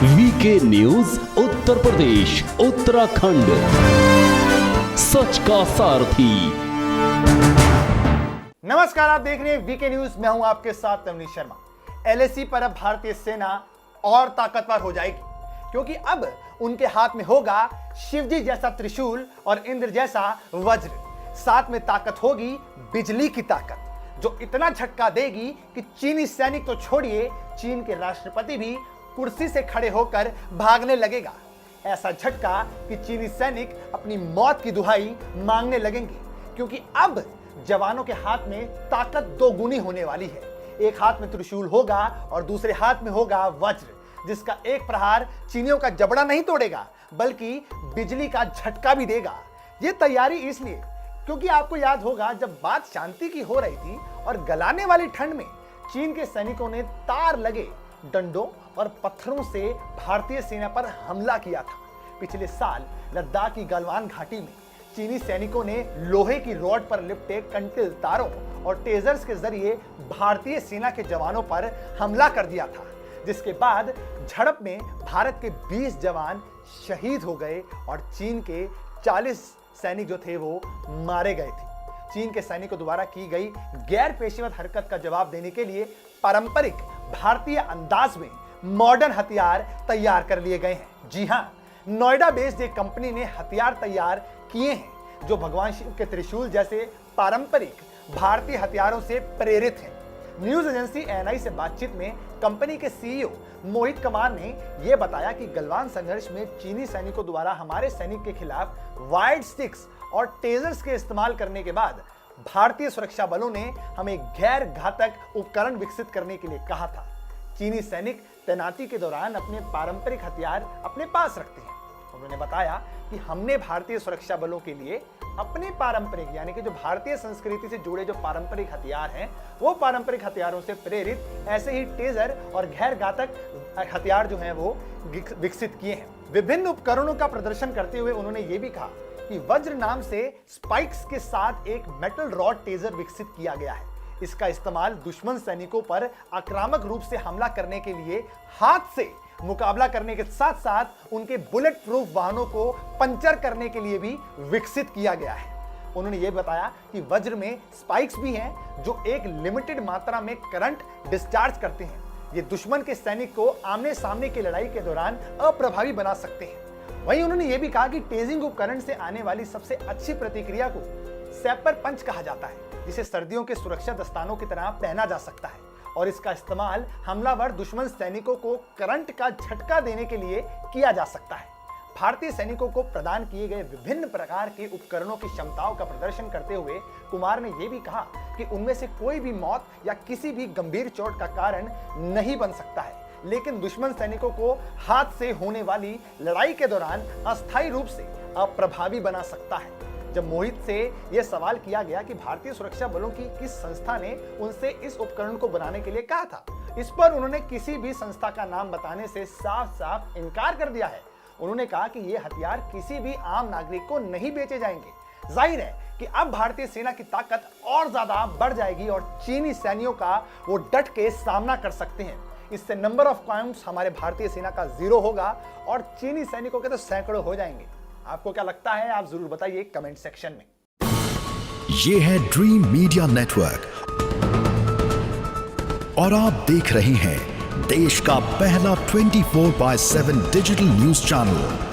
VK news Uttar Pradesh Uttarakhand, सच का सारथी। नमस्कार, आप देख रहे हैं वीके न्यूज। मैं हूं आपके साथ तमनीश शर्मा। एलएसी पर अब भारतीय सेना और ताकतवर हो जाएगी, क्योंकि अब उनके हाथ में होगा शिवजी जैसा त्रिशूल और इंद्र जैसा वज्र। साथ में ताकत होगी बिजली की ताकत, जो इतना झटका देगी कि चीनी सैनिक तो छोड़िए, चीन के राष्ट्रपति भी कुर्सी से खड़े होकर भागने लगेगा। ऐसा झटका कि चीनी सैनिक अपनी मौत की दुहाई मांगने लगेंगे, क्योंकि अब जवानों के हाथ में ताकत दोगुनी होने वाली है। एक हाथ में त्रिशूल होगा और दूसरे हाथ में होगा वज्र, जिसका एक प्रहार चीनियों का जबड़ा नहीं तोड़ेगा, बल्कि बिजली का झटका भी देगा। ये तैयारी इसलिए क्योंकि आपको याद होगा, जब बात शांति की हो रही थी और गलाने वाली ठंड में चीन के सैनिकों ने तार लगे डंडों और पत्थरों से भारतीय सेना पर हमला किया था। पिछले साल लद्दाख की गलवान घाटी में चीनी सैनिकों ने लोहे की रॉड पर लिपटे कंटिल तारों और टेजर्स के जरिए भारतीय सेना के जवानों पर हमला कर दिया था, जिसके बाद झड़प में भारत के 20 जवान शहीद हो गए और चीन के 40 सैनिक जो थे वो मारे गए थे। चीन के सैनिकों द्वारा की गई गैर पेशेवर हरकत का जवाब देने के लिए पारंपरिक भारतीय अंदाज में मॉडर्न हथियार तैयार कर लिए गए हैं। जी हां, नोएडा बेस्ड एक कंपनी ने हथियार तैयार किए हैं, जो भगवान शिव के त्रिशूल जैसे पारंपरिक भारतीय हथियारों से प्रेरित हैं। न्यूज एजेंसी एएनआई से बातचीत में कंपनी के सीईओ मोहित कुमार ने यह बताया कि गलवान संघर्ष में चीनी सैनिकों द्वारा हमारे सैनिक के खिलाफ वाइड स्टिक्स और टेजर्स के इस्तेमाल करने के बाद भारतीय सुरक्षा बलों ने हमें गैर घातक उपकरण विकसित करने के लिए कहा था। चीनी सैनिक तैनाती के दौरान अपने पारंपरिक हथियार अपने पास रखते हैं। उन्होंने बताया कि हमने भारतीय सुरक्षा बलों के लिए अपने पारंपरिक, यानी कि जो भारतीय संस्कृति से जुड़े जो पारंपरिक हथियार हैं, वो पारंपरिक हथियारों से प्रेरित ऐसे ही टेजर और गैर घातक हथियार जो हैं वो विकसित किए हैं। विभिन्न उपकरणों का प्रदर्शन करते हुए उन्होंने ये भी कहा कि वज्र नाम से स्पाइक्स के साथ एक मेटल रॉड टेजर विकसित किया गया है। इसका इस्तेमाल दुश्मन सैनिकों पर आक्रामक रूप से हमला करने के लिए, हाथ से मुकाबला करने के साथ साथ उनके बुलेट प्रूफ वाहनों को पंचर करने के लिए भी विकसित किया गया है। उन्होंने ये बताया कि वज्र में स्पाइक्स भी हैं, जो एक लिमिटेड मात्रा में करंट डिस्चार्ज करते हैं। ये दुश्मन के सैनिक को आमने सामने की लड़ाई के दौरान अप्रभावी बना सकते हैं। वहीं उन्होंने ये भी कहा कि टेजिंग उपकरण से आने वाली सबसे अच्छी प्रतिक्रिया को सैपर पंच कहा जाता है, जिसे सर्दियों के सुरक्षा दस्तानों की तरह पहना जा सकता है, और इसका इस्तेमाल हमलावर दुश्मन सैनिकों को करंट का झटका देने के लिए किया जा सकता है। भारतीय सैनिकों को प्रदान किए गए विभिन्न प्रकार के उपकरणों की क्षमताओं का प्रदर्शन करते हुए कुमार ने यह भी कहा कि उनमें से कोई भी मौत या किसी भी गंभीर चोट का कारण नहीं बन सकता है, लेकिन दुश्मन सैनिकों को हाथ से होने वाली लड़ाई के दौरान अस्थायी रूप से अप्रभावी बना सकता है। जब मोहित से यह सवाल किया गया कि भारतीय सुरक्षा बलों की किस संस्था ने उनसे इस उपकरण को बनाने के लिए कहा था, इस पर उन्होंने किसी भी संस्था का नाम बताने से साफ साफ इनकार कर दिया है। उन्होंने कहा कि ये हथियार किसी भी आम नागरिक को नहीं बेचे जाएंगे। जाहिर है कि अब भारतीय सेना की ताकत और ज्यादा बढ़ जाएगी और चीनी सैनिकों का वो डट के सामना कर सकते हैं। इससे नंबर ऑफ काउंट्स हमारे भारतीय सेना का 0 होगा और चीनी सैनिकों के तो सैकड़ों हो जाएंगे। आपको क्या लगता है, आप जरूर बताइए कमेंट सेक्शन में। ये है ड्रीम मीडिया नेटवर्क और आप देख रहे हैं देश का पहला 24/7 डिजिटल न्यूज चैनल।